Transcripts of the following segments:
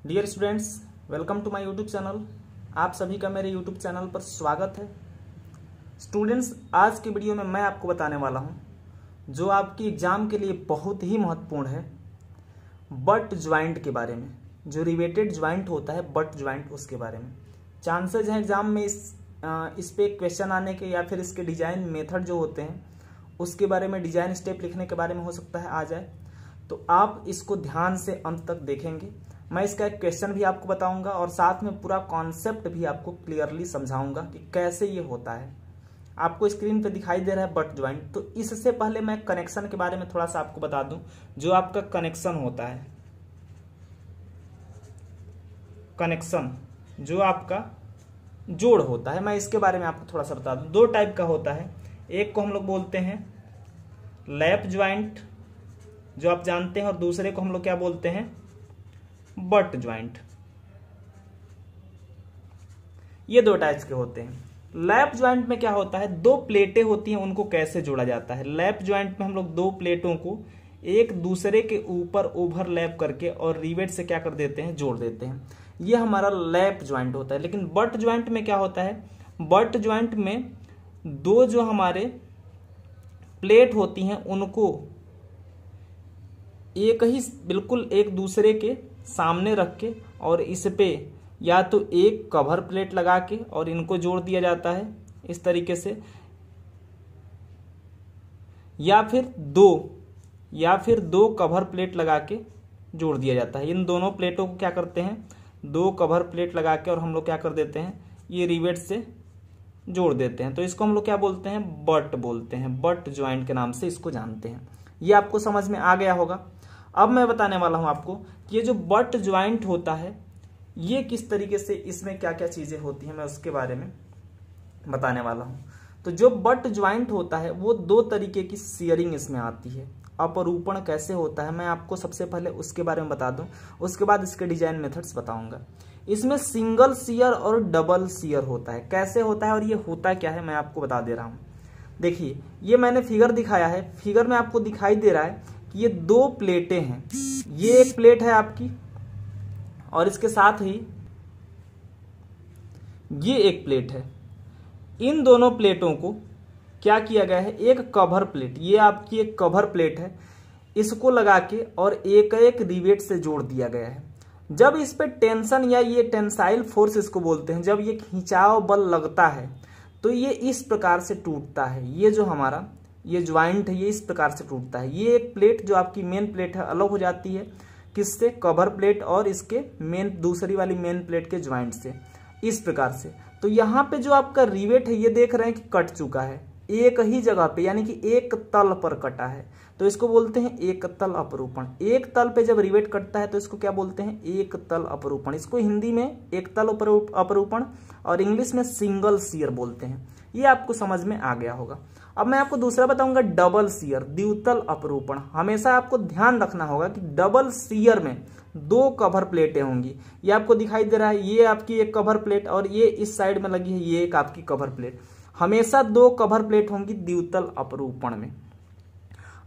Dear students, welcome to my YouTube channel. आप सभी का मेरे यूट्यूब चैनल पर स्वागत है। स्टूडेंट्स, आज की वीडियो में मैं आपको बताने वाला हूं जो आपकी एग्जाम के लिए बहुत ही महत्वपूर्ण है, बट ज्वाइंट के बारे में। जो रिवेटेड ज्वाइंट होता है, बट ज्वाइंट, उसके बारे में चांसेज हैं एग्जाम में इस पे क्वेश्चन आने के, या फिर इसके डिजाइन मेथड जो होते हैं उसके बारे में, डिजाइन स्टेप लिखने के बारे में हो सकता है आ जाए। तो आप इसको ध्यान से अंत तक देखेंगे। मैं इसका एक क्वेश्चन भी आपको बताऊंगा और साथ में पूरा कॉन्सेप्ट भी आपको क्लियरली समझाऊंगा कि कैसे ये होता है। आपको स्क्रीन पे दिखाई दे रहा है बट ज्वाइंट। तो इससे पहले मैं कनेक्शन के बारे में थोड़ा सा आपको बता दूं। जो आपका कनेक्शन होता है, कनेक्शन जो आपका जोड़ होता है, मैं इसके बारे में आपको थोड़ा सा बता दूं। दो टाइप का होता है। एक को हम लोग बोलते हैं लैप ज्वाइंट, जो आप जानते हैं, और दूसरे को हम लोग क्या बोलते हैं, बट ज्वाइंट। ये दो टाइप्स के होते हैं। लैप ज्वाइंट में क्या होता है, दो प्लेटें होती हैं, उनको कैसे जोड़ा जाता है। लैप ज्वाइंट में हम लोग दो प्लेटों को एक दूसरे के ऊपर ओवरलैप करके और रिवेट से क्या कर देते हैं, जोड़ देते हैं। ये हमारा लैप ज्वाइंट होता है। लेकिन बट ज्वाइंट में क्या होता है, बट ज्वाइंट में दो जो हमारे प्लेट होती हैं उनको एक ही बिल्कुल एक दूसरे के सामने रख के और इस पे या तो एक कवर प्लेट लगा के और इनको जोड़ दिया जाता है इस तरीके से, या फिर दो कवर प्लेट लगा के जोड़ दिया जाता है। इन दोनों प्लेटों को क्या करते हैं, दो कवर प्लेट लगा के और हम लोग क्या कर देते हैं, ये रिवेट से जोड़ देते हैं। तो इसको हम लोग क्या बोलते हैं, बट बोलते हैं। बट ज्वाइंट के नाम से इसको जानते हैं। ये आपको समझ में आ गया होगा। अब मैं बताने वाला हूं आपको कि ये जो बट ज्वाइंट होता है ये किस तरीके से, इसमें क्या क्या चीजें होती हैं, मैं उसके बारे में बताने वाला हूं। तो जो बट ज्वाइंट होता है वो दो तरीके की शेयरिंग इसमें आती है। अपरूपण कैसे होता है मैं आपको सबसे पहले उसके बारे में बता दूं, उसके बाद इसके डिजाइन मेथड्स बताऊंगा। इसमें सिंगल शेयर और डबल शेयर होता है। कैसे होता है और ये होता क्या है मैं आपको बता दे रहा हूं। देखिए, ये मैंने फिगर दिखाया है। फिगर में आपको दिखाई दे रहा है कि ये दो प्लेटें हैं। ये एक प्लेट है आपकी और इसके साथ ही ये एक प्लेट है। इन दोनों प्लेटों को क्या किया गया है, एक कवर प्लेट, ये आपकी एक कवर प्लेट है, इसको लगा के और एक एक रिवेट से जोड़ दिया गया है। जब इस पे टेंशन या ये टेंसाइल फोर्स इसको बोलते हैं, जब ये खिंचाव बल लगता है तो ये इस प्रकार से टूटता है। ये जो हमारा ये ज्वाइंट है ये इस प्रकार से टूटता है। ये एक प्लेट जो आपकी मेन प्लेट है अलग हो जाती है किससे, कवर प्लेट और इसके मेन दूसरी वाली मेन प्लेट के ज्वाइंट से, इस प्रकार से। तो यहाँ पे जो आपका रिवेट है ये देख रहे हैं कि कट चुका है एक ही जगह पे, यानी कि एक तल पर कटा है। तो इसको बोलते हैं एक तल अपरूपण। एक तल पे जब रिवेट कटता है तो इसको क्या बोलते हैं, एक तल अपरूपण। इसको हिंदी में एक तल अपरूपण और इंग्लिश में सिंगल शियर बोलते हैं। ये आपको समझ में आ गया होगा। अब मैं आपको दूसरा बताऊंगा, डबल शियर, द्वितल अपरूपण। हमेशा आपको ध्यान रखना होगा कि डबल शियर में दो कवर प्लेटें होंगी। ये आपको दिखाई दे रहा है, ये आपकी एक कवर प्लेट और ये इस साइड में लगी है ये एक आपकी कवर प्लेट। हमेशा दो कवर प्लेट होंगी द्वितल अपरूपण में।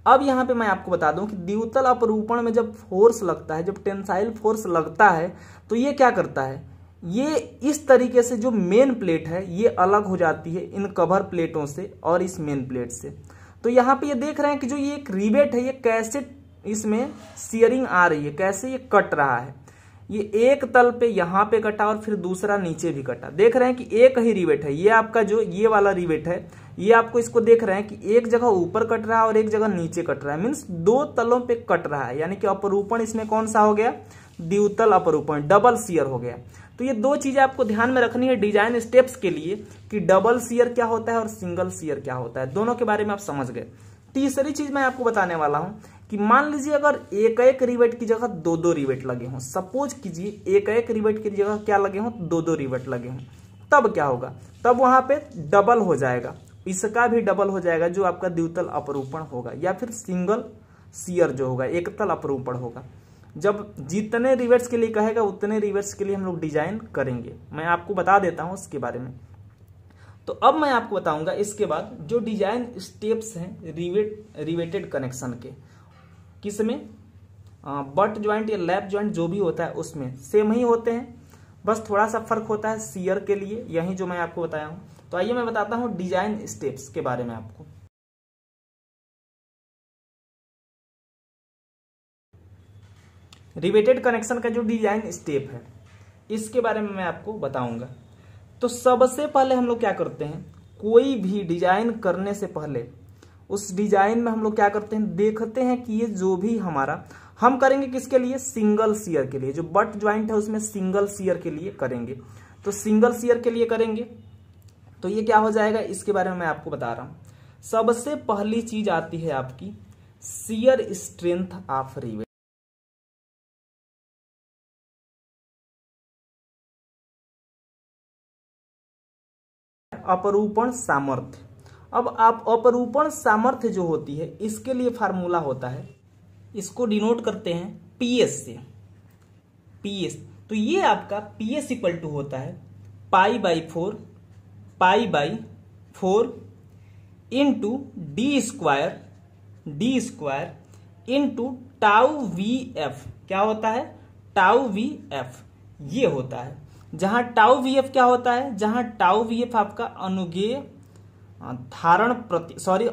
अब यहां पे मैं आपको बता दूं कि द्वितल अपरूपण में जब फोर्स लगता है, जब टेंसाइल फोर्स लगता है तो ये क्या करता है, ये इस तरीके से जो मेन प्लेट है ये अलग हो जाती है इन कवर प्लेटों से और इस मेन प्लेट से। तो यहाँ पे ये देख रहे हैं कि जो ये एक रिवेट है ये कैसे इसमें शियरिंग आ रही है, कैसे ये कट रहा है। ये एक तल पे यहाँ पे कटा और फिर दूसरा नीचे भी कटा। देख रहे हैं कि एक ही रिवेट है। ये आपका जो ये वाला रिवेट है ये आपको इसको देख रहे हैं कि एक जगह ऊपर कट रहा है और एक जगह नीचे कट रहा है, मीन्स दो तलों पे कट रहा है। यानी कि अपरूपण इसमें कौन सा हो गया, द्वितल अपरूपण, डबल शियर हो गया। तो ये दो चीजें आपको ध्यान में रखनी है डिजाइन स्टेप्स के लिए कि डबल शियर क्या होता है और सिंगल शियर क्या होता है। दोनों के बारे में आप समझ गए। तीसरी चीज मैं आपको बताने वाला हूं कि मान लीजिए अगर एक एक रिवेट की जगह दो दो रिवेट लगे हों, सपोज कीजिए एक एक रिवेट की जगह क्या लगे हों, दो दो रिवेट लगे हों, तब क्या होगा, तब वहां पे डबल हो जाएगा, इसका भी डबल हो जाएगा जो आपका द्वितल अपरूपण होगा, या फिर सिंगल शियर जो होगा एक तल अपरूपण होगा। जब जितने रिवेट्स के लिए कहेगा उतने रिवेट्स के लिए हम लोग डिजाइन करेंगे। मैं आपको बता देता हूं उसके बारे में। तो अब मैं आपको बताऊंगा इसके बाद जो डिजाइन स्टेप्स हैं रिवेटेड कनेक्शन के, किसमें, बट ज्वाइंट या लैप ज्वाइंट जो भी होता है उसमें सेम ही होते हैं, बस थोड़ा सा फर्क होता है शियर के लिए, यही जो मैं आपको बताया हूं। तो आइए मैं बताता हूं डिजाइन स्टेप्स के बारे में आपको। रिवेटेड कनेक्शन का जो डिजाइन स्टेप है इसके बारे में मैं आपको बताऊंगा। तो सबसे पहले हम लोग क्या करते हैं, कोई भी डिजाइन करने से पहले उस डिजाइन में हम लोग क्या करते हैं, देखते हैं कि ये जो भी हमारा हम करेंगे किसके लिए, सिंगल शियर के लिए। जो बट ज्वाइंट है उसमें सिंगल शियर के लिए करेंगे, तो सिंगल शियर के लिए करेंगे तो ये क्या हो जाएगा, इसके बारे में मैं आपको बता रहा हूं। सबसे पहली चीज आती है आपकी शियर स्ट्रेंथ ऑफ रिवेट। अपरूपण सामर्थ्य। अब आप अपरूपण सामर्थ्य जो होती है इसके लिए फार्मूला होता है, इसको डिनोट करते हैं पीएस से। पीएस तो ये आपका पीएस इक्वल टू होता है π/4 into D square into tau V F. क्या होता है, टाउ वी एफ ये होता है। जहां टाउ वी एफ क्या होता है, जहां टाउ वी एफ आपका अनुगेय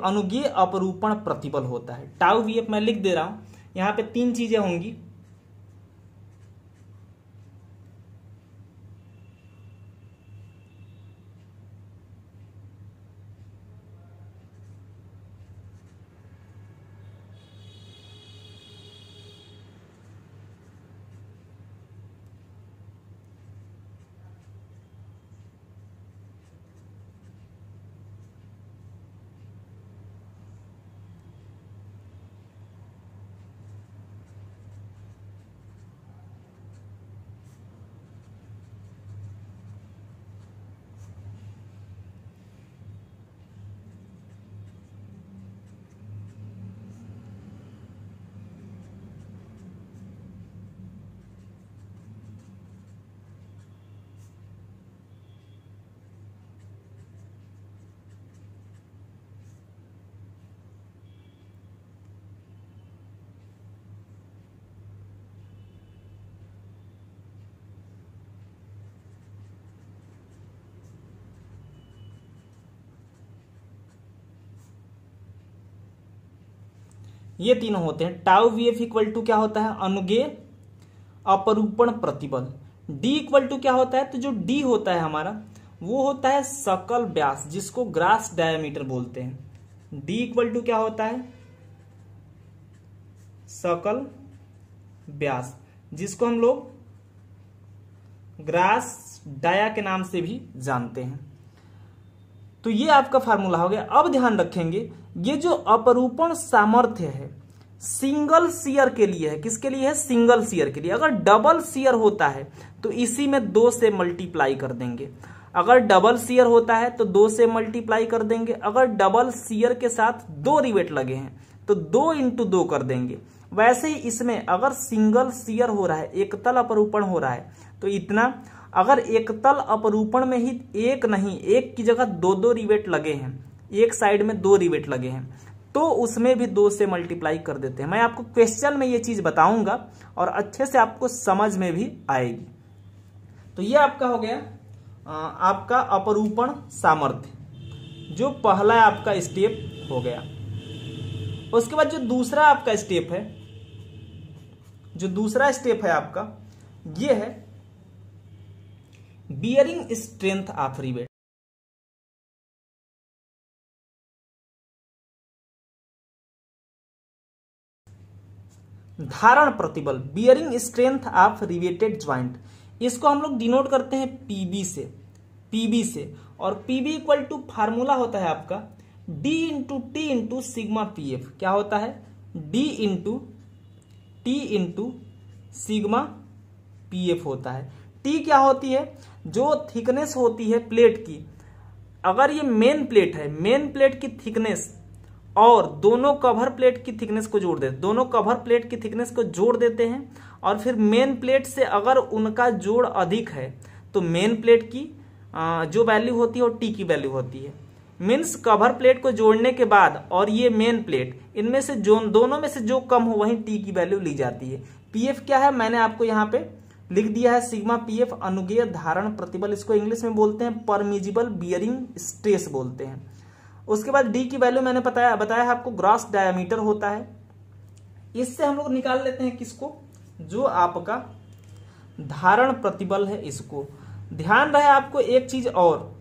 अनुगेय अपरूपण प्रतिबल होता है। टाउ वी एफ मैं लिख दे रहा हूं, यहां पे 3 चीजें होंगी। ये तीनों होते हैं। Tau V F equal to क्या होता है, अनुगेय अपरूपण प्रतिबल। डी इक्वल टू क्या होता है, तो जो डी होता है हमारा वो होता है सकल व्यास, जिसको ग्रास डायमीटर बोलते हैं। डी इक्वल टू क्या होता है, सकल व्यास, जिसको हम लोग ग्रास डाया के नाम से भी जानते हैं। तो ये आपका फार्मूला हो गया। अब ध्यान रखेंगे ये जो अपरूपण सामर्थ्य है सिंगल शियर के लिए है। किसके लिए है, सिंगल शियर के लिए। अगर डबल शियर होता है तो इसी में 2 से मल्टीप्लाई कर देंगे। अगर डबल शियर होता है तो 2 से मल्टीप्लाई कर देंगे। अगर डबल शियर के साथ 2 रिवेट लगे हैं तो 2 इंटू 2 कर देंगे। वैसे ही इसमें अगर सिंगल शियर हो रहा है, एकतल अपरूपण हो रहा है तो इतना। अगर एकतल अपरूपण में ही एक नहीं, एक की जगह 2-2 रिवेट लगे हैं, एक साइड में 2 रिवेट लगे हैं, तो उसमें भी 2 से मल्टीप्लाई कर देते हैं। मैं आपको क्वेश्चन में ये चीज बताऊंगा और अच्छे से आपको समझ में भी आएगी। तो ये आपका हो गया आपका अपरूपण सामर्थ्य, जो पहला आपका स्टेप हो गया। उसके बाद जो दूसरा आपका स्टेप है, जो दूसरा स्टेप है आपका ये है बियरिंग स्ट्रेंथ ऑफ रिवेट। धारण प्रतिबल, bearing strength of riveted joint, इसको हम लोग डिनोट करते हैं पीबी से। और पीबी इक्वल टू फार्मूला होता है आपका D into T into sigma P F. क्या होता है, D into T into sigma P F होता है। टी क्या होती है, जो थिकनेस होती है प्लेट की। अगर ये मेन प्लेट है, मेन प्लेट की थिकनेस और दोनों कवर प्लेट की थिकनेस को जोड़ देते, दोनों कवर प्लेट की थिकनेस को जोड़ देते हैं। और फिर मेन प्लेट से अगर उनका जोड़ अधिक है तो मेन प्लेट की जो वैल्यू होती है और टी की वैल्यू होती है। मीन्स कवर प्लेट को जोड़ने के बाद और ये मेन प्लेट, इनमें से जो दोनों में से जो कम हो वहीं टी की वैल्यू ली जाती है। पीएफ क्या है मैंने आपको यहाँ पे लिख दिया है, सिग्मा पीएफ अनुगेय धारण प्रतिबल, इसको इंग्लिश में बोलते हैं परमिजिबल बियरिंग स्ट्रेस बोलते हैं। उसके बाद डी की वैल्यू मैंने बताया है आपको ग्रॉस डायमीटर होता है। इससे हम लोग निकाल लेते हैं किसको, जो आपका धारण प्रतिबल है इसको। ध्यान रहे आपको एक चीज और,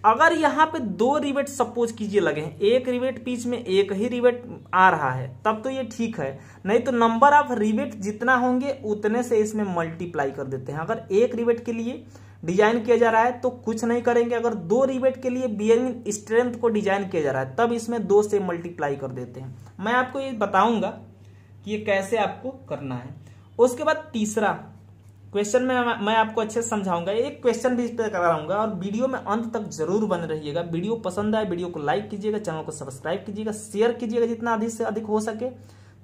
अगर यहाँ पे दो रिवेट सपोज कीजिए लगे हैं, एक रिवेट बीच में एक ही रिवेट आ रहा है, तब तो ये ठीक है, नहीं तो नंबर ऑफ रिवेट जितना होंगे उतने से इसमें मल्टीप्लाई कर देते हैं। अगर एक रिवेट के लिए डिजाइन किया जा रहा है तो कुछ नहीं करेंगे, अगर दो रिवेट के लिए बियरिंग स्ट्रेंथ को डिजाइन किया जा रहा है तब इसमें 2 से मल्टीप्लाई कर देते हैं। मैं आपको ये बताऊंगा कि ये कैसे आपको करना है। उसके बाद तीसरा क्वेश्चन में मैं आपको अच्छे से समझाऊंगा, एक क्वेश्चन भी इस पर कराऊंगा और वीडियो में अंत तक जरूर बने रहिएगा। वीडियो पसंद आए वीडियो को लाइक कीजिएगा, चैनल को सब्सक्राइब कीजिएगा, शेयर कीजिएगा जितना अधिक से अधिक हो सके,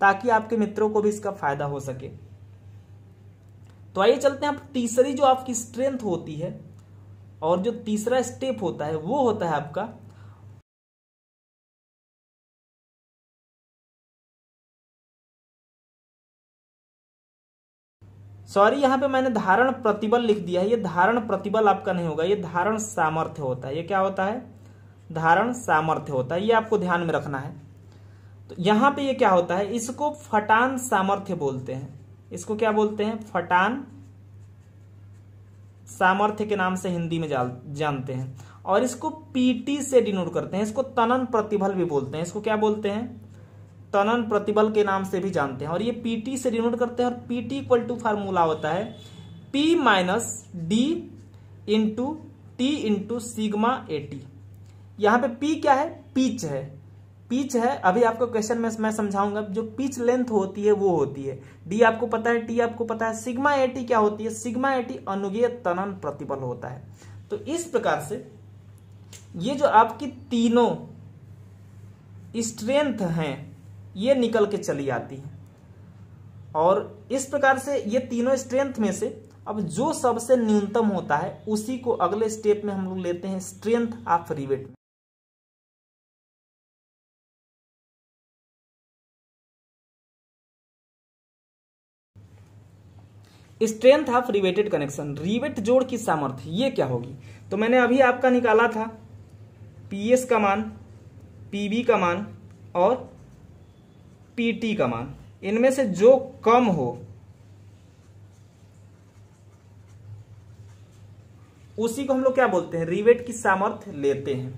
ताकि आपके मित्रों को भी इसका फायदा हो सके। तो आइए चलते हैं, आप तीसरी जो आपकी स्ट्रेंथ होती है और जो तीसरा स्टेप होता है वो होता है आपका यहां पे मैंने धारण प्रतिबल लिख दिया है, ये धारण प्रतिबल आपका नहीं होगा, ये धारण सामर्थ्य होता है। ये क्या होता है, धारण सामर्थ्य होता है, ये आपको ध्यान में रखना है। तो यहां पे ये क्या होता है, इसको फटान सामर्थ्य बोलते हैं। इसको क्या बोलते हैं, फटान सामर्थ्य के नाम से हिंदी में जानते हैं। और इसको पीटी से डिनोट करते हैं, इसको तनन प्रतिबल भी बोलते हैं। इसको क्या बोलते हैं, तनन प्रतिबल के नाम से भी जानते हैं। और ये पीटी से डिनोट करते हैं। और पीटी इक्वल टू फार्मूला होता है P minus D into T into sigma eighty. यहाँ पे पी क्या है, पिच है, पिच है। अभी आपको क्वेश्चन में मैं समझाऊंगा, जो पिच लेंथ होती है वो होती है, डी आपको पता है, टी आपको पता है। सिग्मा एटी क्या होती है, सिग्मा एटी अनुगेय तनन प्रतिबल होता है। तो इस प्रकार से ये जो आपकी तीनों स्ट्रेंथ हैं ये निकल के चली आती है। और इस प्रकार से ये तीनों स्ट्रेंथ में से अब जो सबसे न्यूनतम होता है उसी को अगले स्टेप में हम लोग लेते हैं स्ट्रेंथ ऑफ रिवेट में। Strength of riveted connection, rivet जोड़ की सामर्थ्य ये क्या होगी। तो मैंने अभी आपका निकाला था पीएस का मान, पीबी का मान और पीटी का मान, इनमें से जो कम हो उसी को हम लोग क्या बोलते हैं, रिवेट की सामर्थ्य लेते हैं।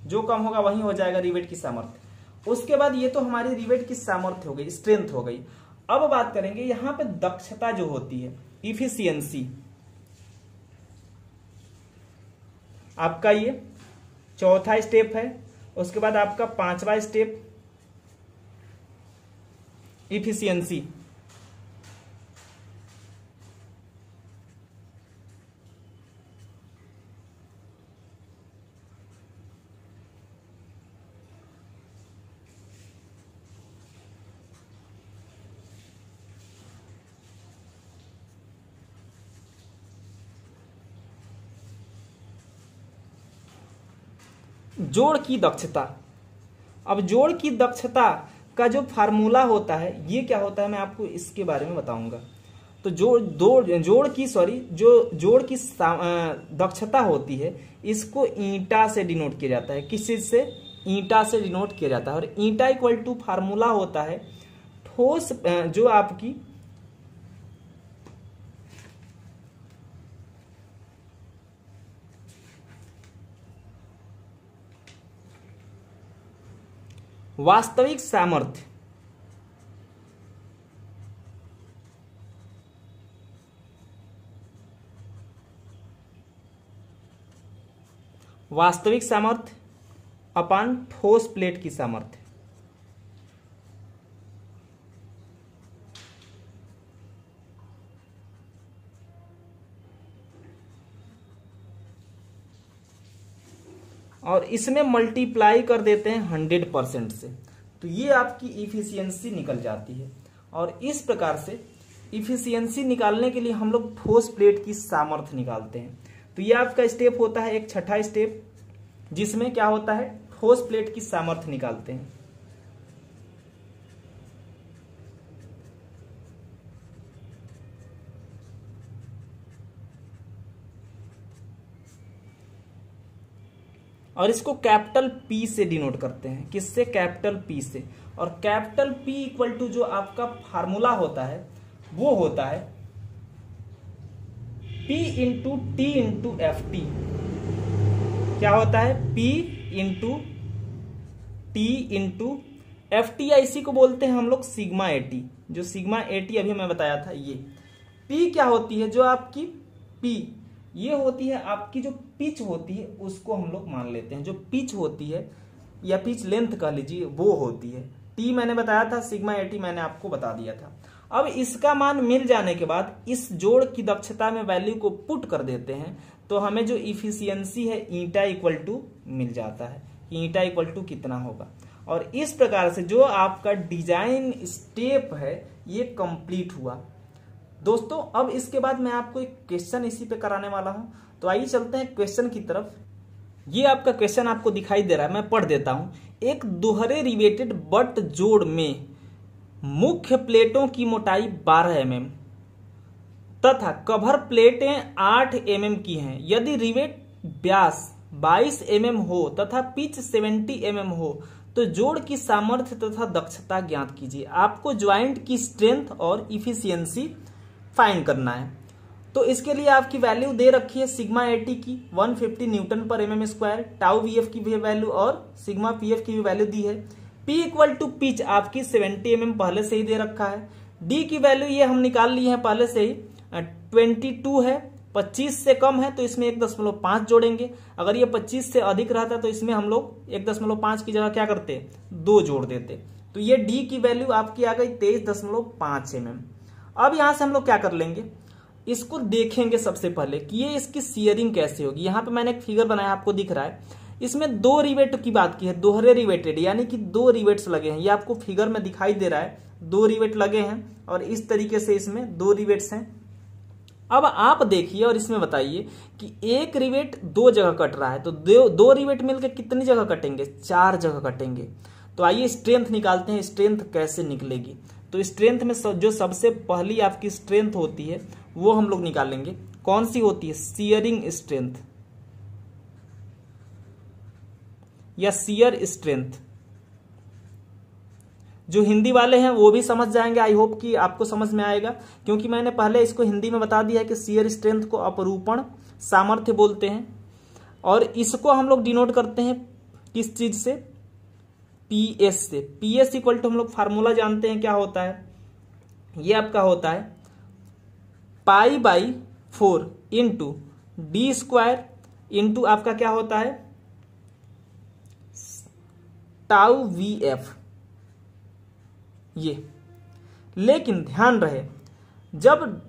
जो कम होगा वही हो जाएगा रिवेट की सामर्थ्य। उसके बाद ये तो हमारी रिवेट की सामर्थ्य हो गई, स्ट्रेंथ हो गई। अब बात करेंगे यहां पे दक्षता जो होती है, इफिशियंसी, आपका ये चौथा स्टेप है। उसके बाद आपका पांचवा स्टेप इफिशियंसी। जोड़ की दक्षता। अब जोड़ की दक्षता का जो फार्मूला होता है ये क्या होता है मैं आपको इसके बारे में बताऊंगा। तो जोड़ की दक्षता होती है, इसको ईंटा से डिनोट किया जाता है। किस चीज से, ईंटा से डिनोट किया जाता है। और ईंटा इक्वल टू फार्मूला होता है ठोस जो आपकी वास्तविक सामर्थ्य, वास्तविक सामर्थ्य अपान ठोस प्लेट की सामर्थ्य। और इसमें मल्टीप्लाई कर देते हैं 100% से, तो ये आपकी इफिशियंसी निकल जाती है। और इस प्रकार से इफिशियंसी निकालने के लिए हम लोग ठोस प्लेट की सामर्थ्य निकालते हैं। तो ये आपका स्टेप होता है एक छठा स्टेप। जिसमें क्या होता है, ठोस प्लेट की सामर्थ्य निकालते हैं। और इसको कैपिटल पी से डिनोट करते हैं। किससे? कैपिटल पी से। और कैपिटल पी इक्वल टू जो आपका फार्मूला होता है वो होता है P into T into F T. क्या होता है? P into T into F T, या इसी को बोलते हैं हम लोग सिग्मा एटी। जो सिग्मा एटी अभी मैं बताया था, ये P क्या होती है? जो आपकी P ये होती है आपकी जो पिच होती है, उसको हम लोग मान लेते हैं। जो पिच होती है या पिच लेंथ कह लीजिए, वो होती है टी। मैंने बताया था, सिग्मा एटी मैंने आपको बता दिया था। अब इसका मान मिल जाने के बाद इस जोड़ की दक्षता में वैल्यू को पुट कर देते हैं, तो हमें जो इफिशियंसी है ईटा इक्वल टू मिल जाता है। ईटा इक्वल टू कितना होगा। और इस प्रकार से जो आपका डिजाइन स्टेप है ये कंप्लीट हुआ। दोस्तों अब इसके बाद मैं आपको एक क्वेश्चन इसी पे कराने वाला हूं, तो आइए चलते हैं क्वेश्चन की तरफ। ये आपका क्वेश्चन आपको दिखाई दे रहा है, मैं पढ़ देता हूं। एक दोहरे रिवेटेड बट जोड़ में मुख्य प्लेटों की मोटाई 12 mm तथा कवर प्लेटें 8 mm की हैं। यदि रिवेट व्यास 22 mm हो तथा पिच 70 mm हो तो जोड़ की सामर्थ्य तथा दक्षता ज्ञात कीजिए। आपको ज्वाइंट की स्ट्रेंथ और इफिशियंसी फाइंड करना है। तो इसके लिए आपकी वैल्यू दे रखी है सिग्मा एटी की 150 न्यूटन पर mm स्क्वायर, टाउ वीएफ की भी वैल्यू और सिग्मा पीएफ की भी वैल्यू दी है। P इक्वल टू पिच आपकी 70 mm पहले से ही दे रखा है। D की वैल्यू ये हम निकाल ली है पहले से ही, 22 है। 25 से कम है तो इसमें 1.5 जोड़ेंगे। अगर ये 25 से अधिक रहता तो इसमें हम लोग 1.5 की जगह क्या करते, 2 जोड़ देते। तो ये D की वैल्यू आपकी आ गई 23.5 mm। अब यहां से हम लोग क्या कर लेंगे, इसको देखेंगे सबसे पहले कि ये इसकी सियरिंग कैसे होगी। यहां पे मैंने एक फिगर बनाया, आपको दिख रहा है। इसमें 2 रिवेट की बात की है, दोहरे रिवेटेड, यानी कि 2 रिवेट्स लगे हैं। ये आपको फिगर में दिखाई दे रहा है, 2 रिवेट लगे हैं और इस तरीके से इसमें 2 रिवेट्स हैं। अब आप देखिए और इसमें बताइए कि एक रिवेट 2 जगह कट रहा है, तो 2 रिवेट मिलकर कितनी जगह कटेंगे, 4 जगह कटेंगे। तो आइए स्ट्रेंथ निकालते हैं, स्ट्रेंथ कैसे निकलेगी। तो स्ट्रेंथ में जो सबसे पहली आपकी स्ट्रेंथ होती है वो हम लोग निकालेंगे। कौन सी होती है? सियरिंग स्ट्रेंथ या सियर स्ट्रेंथ। जो हिंदी वाले हैं वो भी समझ जाएंगे, आई होप कि आपको समझ में आएगा, क्योंकि मैंने पहले इसको हिंदी में बता दिया है कि सियर स्ट्रेंथ को अपरूपण सामर्थ्य बोलते हैं। और इसको हम लोग डिनोट करते हैं किस चीज से? PS से। PS इक्वल टू हम लोग फार्मूला जानते हैं क्या होता है, ये आपका होता है π/4 इंटू डी स्क्वायर इंटू आपका क्या होता है, टाउ VF। ये लेकिन ध्यान रहे, जब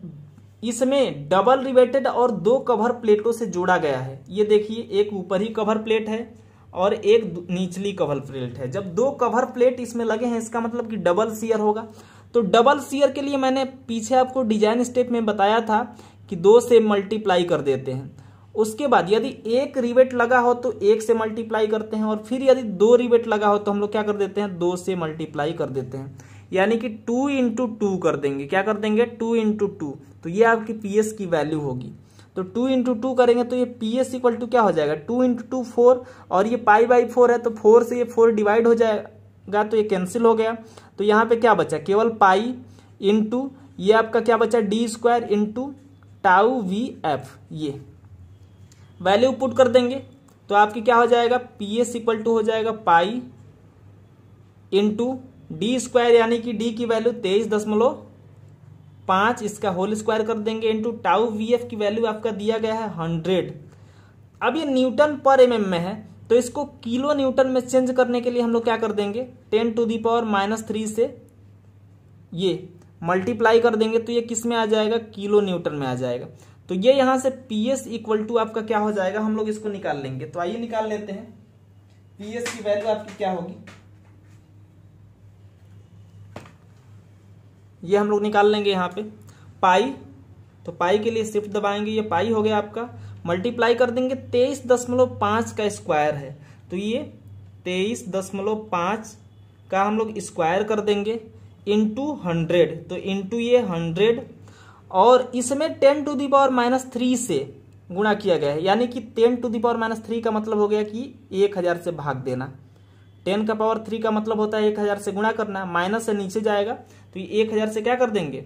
इसमें डबल रिवेटेड और 2 कवर प्लेटों से जोड़ा गया है, ये देखिए एक ऊपरी कवर प्लेट है और एक निचली कवर प्लेट है। जब 2 कवर प्लेट इसमें लगे हैं, इसका मतलब कि डबल शियर होगा। तो डबल शियर के लिए मैंने पीछे आपको डिजाइन स्टेप में बताया था कि 2 से मल्टीप्लाई कर देते हैं। उसके बाद यदि एक रिवेट लगा हो तो 1 से मल्टीप्लाई करते हैं, और फिर यदि 2 रिवेट लगा हो तो हम लोग क्या कर देते हैं, 2 से मल्टीप्लाई कर देते हैं, यानी कि 2 इंटू 2 कर देंगे। क्या कर देंगे? 2 इंटू 2। तो ये आपकी PS की वैल्यू होगी। तो 2 इंटू 2 करेंगे तो ये PS इक्वल टू क्या हो जाएगा, 2 इंटू 2 4, और ये π/4 है तो 4 से ये 4 डिवाइड हो जाएगा तो ये कैंसिल हो गया। तो यहाँ पे क्या बचा, केवल पाई इंटू ये आपका क्या बचा, D square into tau VF। ये वैल्यू पुट कर देंगे तो आपकी क्या हो जाएगा, PS इक्वल टू हो जाएगा पाई इंटू डी स्क्वायर, यानी कि डी की वैल्यू 23.5, इसका होल स्क्वायर कर देंगे, इंटू टाउ VF की वैल्यू आपका दिया गया है 100। अब ये न्यूटन पर mm में है तो इसको किलो न्यूटन में चेंज करने के लिए हम लोग क्या कर देंगे, 10⁻³ से ये मल्टीप्लाई कर देंगे तो ये किस में आ जाएगा, किलो न्यूटन में आ जाएगा। तो ये यहां से PS इक्वल टू आपका क्या हो जाएगा, हम लोग इसको निकाल लेंगे। तो आइए निकाल लेते हैं। PS की वैल्यू आपकी क्या होगी, ये हम लोग निकाल लेंगे। यहाँ पे पाई तो पाई के लिए शिफ्ट दबाएंगे, ये पाई हो गया आपका। मल्टीप्लाई कर देंगे 23.5 का स्क्वायर है, तो ये 23.5 का हम लोग स्क्वायर कर देंगे इंटू 100, तो इंटू ये 100 और इसमें 10⁻³ से गुणा किया गया है, यानी कि 10⁻³ का मतलब हो गया कि 1000 से भाग देना। 10⁻³ का मतलब होता है 1000 से गुणा करना, माइनस से नीचे जाएगा तो ये 1000 से क्या कर देंगे,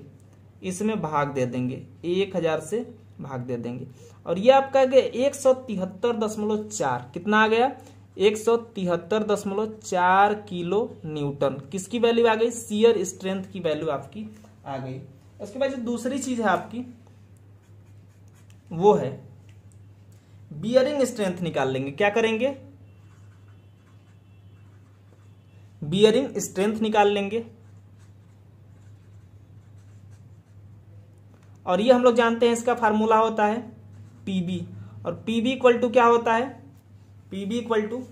इसमें भाग दे देंगे, 1000 से भाग दे देंगे। और ये आपका आ गया 173.4, कितना आ गया 173.4 किलो न्यूटन। किसकी वैल्यू आ गई, शियर स्ट्रेंथ की वैल्यू आपकी आ गई। उसके बाद जो दूसरी चीज है आपकी वो है बियरिंग स्ट्रेंथ निकाल लेंगे। क्या करेंगे, बियरिंग स्ट्रेंथ निकाल लेंगे। और ये हम लोग जानते हैं इसका फार्मूला होता है पीबी, और पीबी इक्वल टू क्या होता है, पीबी इक्वल टू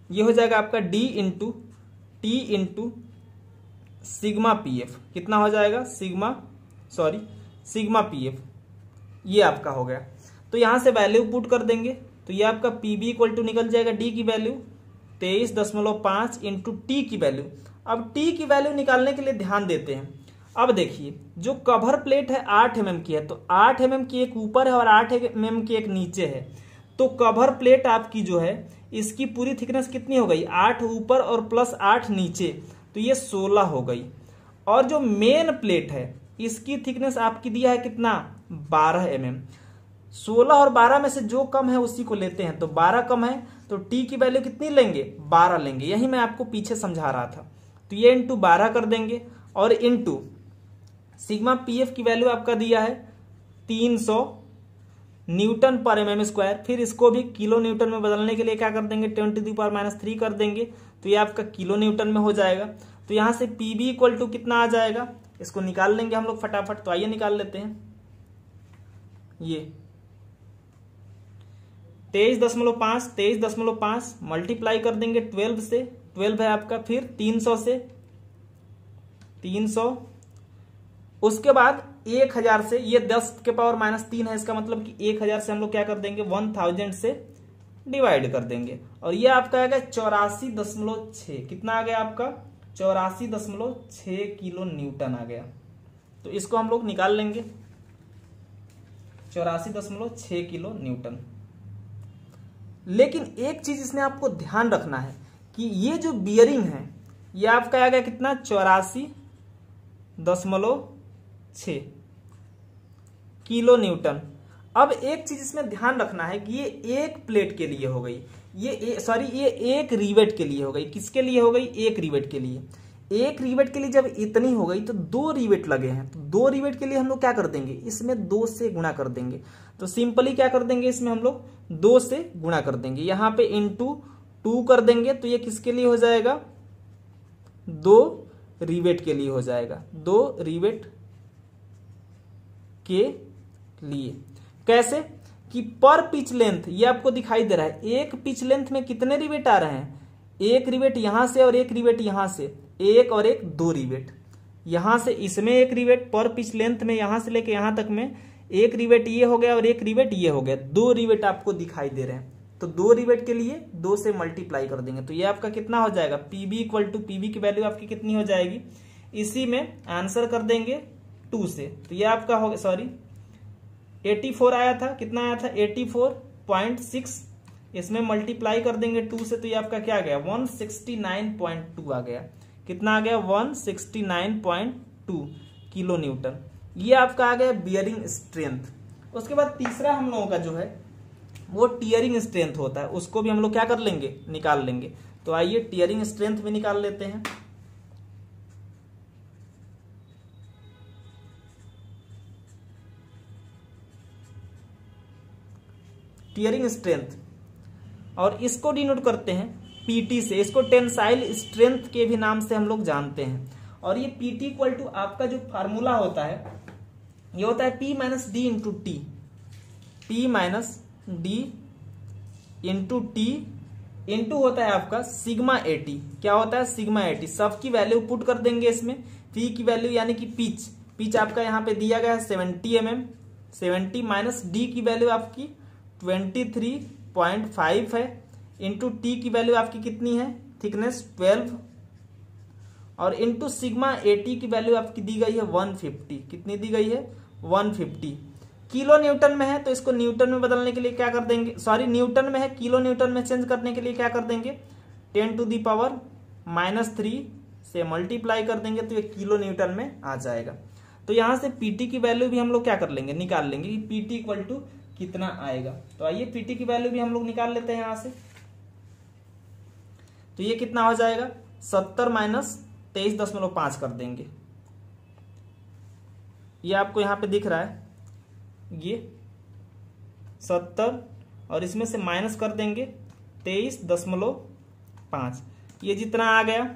ये हो जाएगा आपका D into T into sigma P F. कितना हो जाएगा, सिग्मा पी एफ, ये आपका हो गया। तो यहां से वैल्यू पुट कर देंगे, तो ये आपका पीबी इक्वल टू निकल जाएगा डी की वैल्यू 23.5 इंटू टी की वैल्यू। अब टी की वैल्यू निकालने के लिए ध्यान देते हैं। अब देखिए जो कवर प्लेट है 8 mm की है, तो 8 mm की एक ऊपर है और 8 mm की एक नीचे है। तो कवर प्लेट आपकी जो है इसकी पूरी थिकनेस कितनी हो गई, 8 ऊपर और प्लस 8 नीचे, तो ये 16 हो गई। और जो मेन प्लेट है इसकी थिकनेस आपकी दिया है कितना, 12 mm। 16 और 12 में से जो कम है उसी को लेते हैं, तो 12 कम है तो टी की वैल्यू कितनी लेंगे, 12 लेंगे। यही मैं आपको पीछे समझा रहा था। तो ये इंटू 12 कर देंगे और इंटू सिग्मा पीएफ की वैल्यू आपका दिया है 300 न्यूटन पर mm स्क्वायर। फिर इसको भी किलो न्यूटन में बदलने के लिए क्या कर देंगे, 10⁻³ कर देंगे, तो ये आपका किलो न्यूटन में हो जाएगा। तो यहां से पीबी इक्वल टू कितना आ जाएगा, इसको निकाल लेंगे हम लोग फटाफट। तो आइए निकाल लेते हैं। ये 23.5 मल्टीप्लाई कर देंगे 12 से, 12 है आपका, फिर 300 से 300, उसके बाद 1000 से, ये 10⁻³ है, इसका मतलब कि 1000 से हम लोग क्या कर देंगे, 1000 से डिवाइड कर देंगे। और ये आपका आएगा 84.6, कितना आ गया आपका 84.6 किलो न्यूटन आ गया। तो इसको हम लोग निकाल लेंगे 84.6 किलो न्यूटन। लेकिन एक चीज इसमें आपको ध्यान रखना है कि ये जो बियरिंग है ये आपका आ गया कितना, 84.6 किलो न्यूटन। अब एक चीज इसमें ध्यान रखना है कि ये एक प्लेट के लिए हो गई, ये एक रिवेट के लिए हो गई। किसके लिए हो गई, एक रिवेट के लिए। एक रिवेट के लिए जब इतनी हो गई तो 2 रिवेट लगे हैं, तो 2 रिवेट के लिए हम लोग क्या कर देंगे, इसमें 2 से गुणा कर देंगे। तो सिंपली क्या कर देंगे, इसमें हम लोग 2 से गुणा कर देंगे, यहां पे इंटू 2 कर देंगे। तो ये किसके लिए हो जाएगा, 2 रिवेट के लिए हो जाएगा, 2 रिवेट के लिए। कैसे कि पर पिच लेंथ ये आपको दिखाई दे रहा है, एक पिच लेंथ में कितने रिवेट आ रहे हैं, एक रिवेट यहां से और एक रिवेट यहां से, एक और एक 2 रिवेट यहां से, इसमें एक रिवेट पर पिच लेंथ में यहां से लेके यहां तक में एक रिवेट ये हो गया और एक रिवेट ये हो गया, 2 रिवेट आपको दिखाई दे रहे हैं। तो 2 रिवेट के लिए 2 से मल्टीप्लाई कर देंगे, तो ये आपका कितना हो जाएगा, पीबी इक्वल टू, पीबी की वैल्यू आपकी कितनी हो जाएगी, इसी में आंसर कर देंगे 2 से। तो ये आपका हो गया 84 आया था, कितना आया था 84.6, इसमें मल्टीप्लाई कर देंगे 2 से, तो ये आपका क्या आ गया 169.2 आ गया। कितना आ गया 169.2 किलो न्यूटन। ये आपका आ गया बियरिंग स्ट्रेंथ। उसके बाद तीसरा हम लोगों का जो है वो टियरिंग स्ट्रेंथ होता है, उसको भी हम लोग क्या कर लेंगे, निकाल लेंगे। तो आइए टियरिंग स्ट्रेंथ भी निकाल लेते हैं। टियरिंग स्ट्रेंथ, और इसको डिनोट करते हैं पीटी से, इसको टेंसाइल स्ट्रेंथ के भी नाम से हम लोग जानते हैं। और ये पीटी इक्वल टू आपका जो फार्मूला होता है ये होता है P - D into T, P - D into T into होता है आपका सिग्मा एटी। क्या होता है? Sigma eighty. सब की वैल्यू पुट कर देंगे इसमें। पी की वैल्यू यानी कि पिच आपका यहाँ पे दिया गया है 70 mm, 70 माइनस डी की वैल्यू आपकी 23.5 है, इंटू टी की वैल्यू आपकी कितनी है? थिकनेस 12, और इंटू सिग्मा एटी की वैल्यू आपकी दी गई है 150। कितनी दी गई है? 150। किलो न्यूटन में है तो इसको न्यूटन में बदलने के लिए क्या कर देंगे, सॉरी न्यूटन में है, किलो न्यूटन में चेंज करने के लिए क्या कर देंगे? 10⁻³ से मल्टीप्लाई कर देंगे तो ये किलो न्यूटन में आ जाएगा। तो यहां से पीटी की वैल्यू भी हम लोग क्या कर लेंगे? निकाल लेंगे कि पीटी इक्वल टू कितना आएगा। तो आइए पीटी की वैल्यू भी हम लोग निकाल लेते हैं यहां से। तो ये कितना हो जाएगा? 70 माइनस 23.5 कर देंगे। ये आपको यहां पे दिख रहा है, ये 70 और इसमें से माइनस कर देंगे 23.5। ये जितना आ गया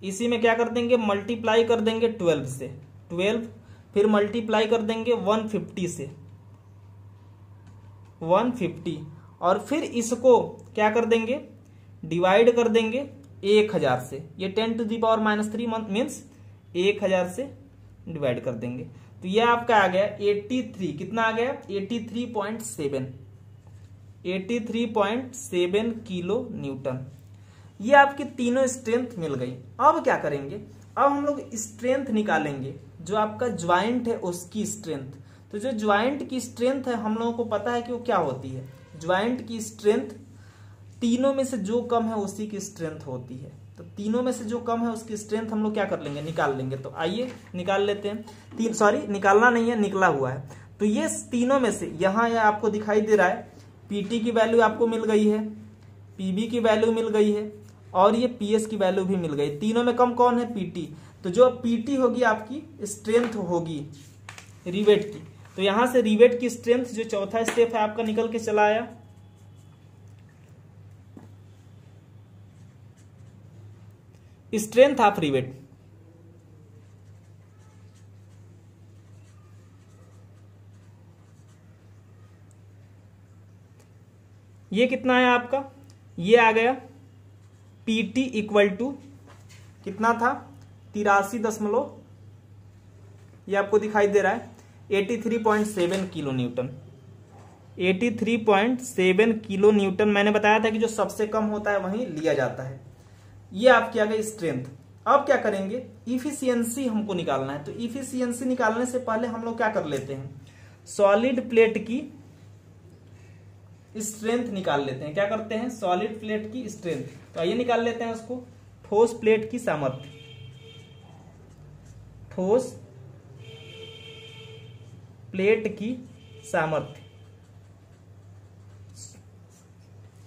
इसी में क्या कर देंगे? मल्टीप्लाई कर देंगे 12 से, 12 फिर मल्टीप्लाई कर देंगे 150 से, 150, और फिर इसको क्या कर देंगे? डिवाइड कर देंगे 1000 से। ये 10⁻³ मीन्स 1000 से डिवाइड कर देंगे। तो ये आपका आ गया 83। कितना आ गया? 83.7, 83.7 किलो न्यूटन। ये आपकी तीनों स्ट्रेंथ मिल गई। अब क्या करेंगे? अब हम लोग स्ट्रेंथ निकालेंगे, जो आपका ज्वाइंट है उसकी स्ट्रेंथ। तो जो ज्वाइंट की स्ट्रेंथ है हम लोगों को पता है कि वो क्या होती है। ज्वाइंट की स्ट्रेंथ तीनों में से जो कम है उसी की स्ट्रेंथ होती है। तो तीनों में से जो कम है उसकी स्ट्रेंथ हम लोग क्या कर लेंगे? निकाल लेंगे। तो आइए निकाल लेते हैं। निकालना नहीं है, निकला हुआ है। तो ये तीनों में से यहाँ आपको दिखाई दे रहा है पीटी की वैल्यू आपको मिल गई है, पीबी की वैल्यू मिल गई है, और ये पीएस की वैल्यू भी मिल गई। तीनों में कम कौन है? पीटी। तो जो पीटी होगी आपकी स्ट्रेंथ होगी रिवेट की। तो यहां से रिवेट की स्ट्रेंथ जो चौथा स्टेप है आपका निकल के चला आया। स्ट्रेंथ ऑफ रिवेट, ये कितना है आपका? ये आ गया पीटी इक्वल टू कितना था? 83 ये आपको दिखाई दे रहा है 83.7 किलो न्यूटन। 83.7 kilo Newton. मैंने बताया था कि जो सबसे कम होता है वहीं लिया जाता है। ये आपकी आ गई स्ट्रेंथ। अब क्या करेंगे? इफिशियंसी हमको निकालना है। तो इफिशियंसी निकालने से पहले हम लोग क्या कर लेते हैं? सॉलिड प्लेट की स्ट्रेंथ निकाल लेते हैं। क्या करते हैं? सॉलिड प्लेट की स्ट्रेंथ। तो आइए निकाल लेते हैं उसको। ठोस प्लेट की सामर्थ्य, ठोस प्लेट की सामर्थ्य,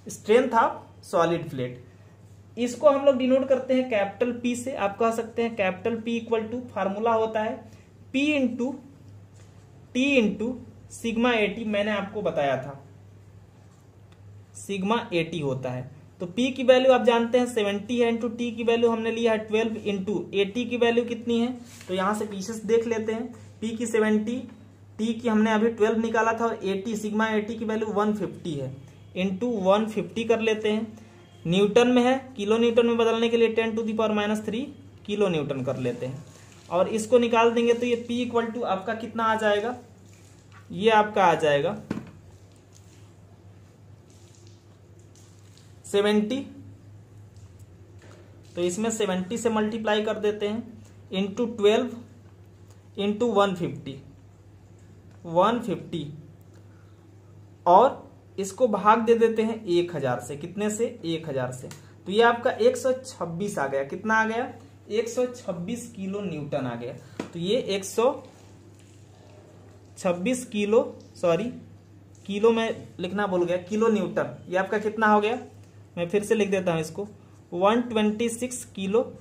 स्ट्रेंथ ऑफ सॉलिड प्लेट। इसको हम लोग डिनोट करते हैं कैपिटल पी से। आप कह सकते हैं capital P equal to, formula होता है P into T into sigma AT. मैंने आपको बताया था सिग्मा एटी होता है। तो P की वैल्यू आप जानते हैं 70 है, इंटू टी की वैल्यू हमने लिया है 12, इंटू एटी की वैल्यू कितनी है? तो यहां से पीछे से देख लेते हैं। P की 70, T की हमने अभी 12 निकाला था, और एटी सिग्मा एटी की वैल्यू 150 है, इंटू 150 कर लेते हैं। न्यूटन में है, किलो न्यूटन में बदलने के लिए 10⁻³ किलो न्यूटन कर लेते हैं, और इसको निकाल देंगे तो ये P इक्वल टू आपका कितना आ जाएगा? ये आपका आ जाएगा 70। तो इसमें 70 से मल्टीप्लाई कर देते हैं, इंटू 12 इंटू 150, और इसको भाग दे देते हैं 1000 से। कितने से? 1000 से। तो ये आपका 126 आ गया। कितना आ गया? 126 किलो न्यूटन आ गया। तो ये 126 किलो, सॉरी किलो में लिखना भूल गया, किलो न्यूटन। ये आपका कितना हो गया? मैं फिर से लिख देता हूं इसको, 126 किलो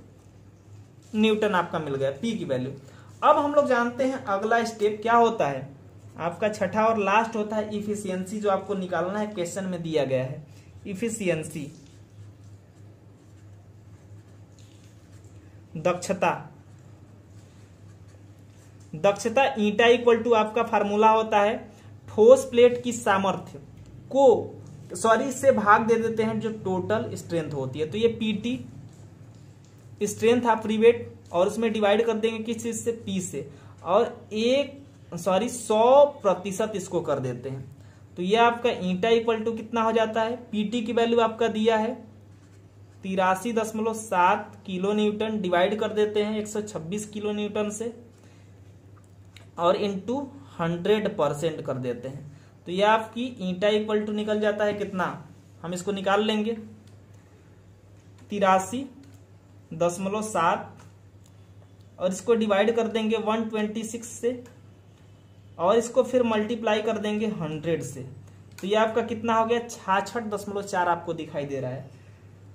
न्यूटन आपका मिल गया पी की वैल्यू। अब हम लोग जानते हैं अगला स्टेप क्या होता है। आपका छठा और लास्ट होता है इफिशियंसी, जो आपको निकालना है, क्वेश्चन में दिया गया है इफिशियंसी, दक्षता। दक्षता ईटा इक्वल टू आपका फार्मूला होता है ठोस प्लेट की सामर्थ्य को सॉरी इससे भाग दे देते हैं जो टोटल स्ट्रेंथ होती है। तो ये पीटी स्ट्रेंथ ऑफ रिवेट और उसमें डिवाइड कर देंगे किस चीज से, पी से, और 100% इसको कर देते हैं। तो ये आपका ईंटा इक्वल टू कितना हो जाता है, पीटी की वैल्यू आपका दिया है 83.7 किलो न्यूटन, डिवाइड कर देते हैं 126 किलो न्यूटन से और इंटू 100% कर देते हैं। तो ये आपकी ईंटा इक्वल टू निकल जाता है कितना, हम इसको निकाल लेंगे 83.7 और इसको डिवाइड कर देंगे 126 से और इसको फिर मल्टीप्लाई कर देंगे 100 से। तो ये आपका कितना हो गया 66.4 आपको दिखाई दे रहा है,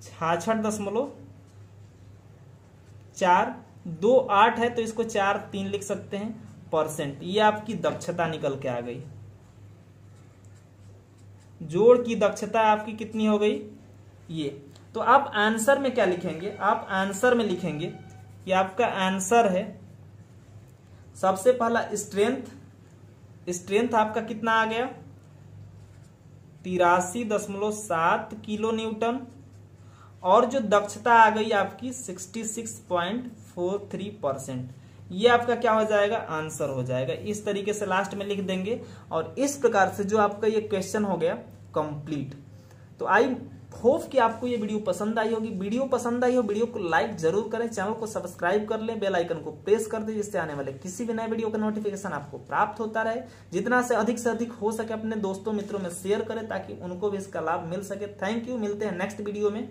66.4, 2 8 है तो इसको 4 3 लिख सकते हैं परसेंट। ये आपकी दक्षता निकल के आ गई, जोड़ की दक्षता आपकी कितनी हो गई ये। तो आप आंसर में क्या लिखेंगे, आप आंसर में लिखेंगे कि आपका आंसर है सबसे पहला स्ट्रेंथ आपका कितना आ गया 83.7 किलो न्यूटन और जो दक्षता आ गई आपकी 66.43%। ये आपका क्या हो जाएगा, आंसर हो जाएगा। इस तरीके से लास्ट में लिख देंगे और इस प्रकार से जो आपका ये क्वेश्चन हो गया कंप्लीट। तो आई होप कि आपको ये वीडियो पसंद आई होगी। वीडियो पसंद आई हो वीडियो को लाइक जरूर करें, चैनल को सब्सक्राइब कर लें, बेल आइकन को प्रेस कर दें जिससे आने वाले किसी भी नए वीडियो का नोटिफिकेशन आपको प्राप्त होता रहे। जितना से अधिक हो सके अपने दोस्तों मित्रों में शेयर करें ताकि उनको भी इसका लाभ मिल सके। थैंक यू, मिलते हैं नेक्स्ट वीडियो में।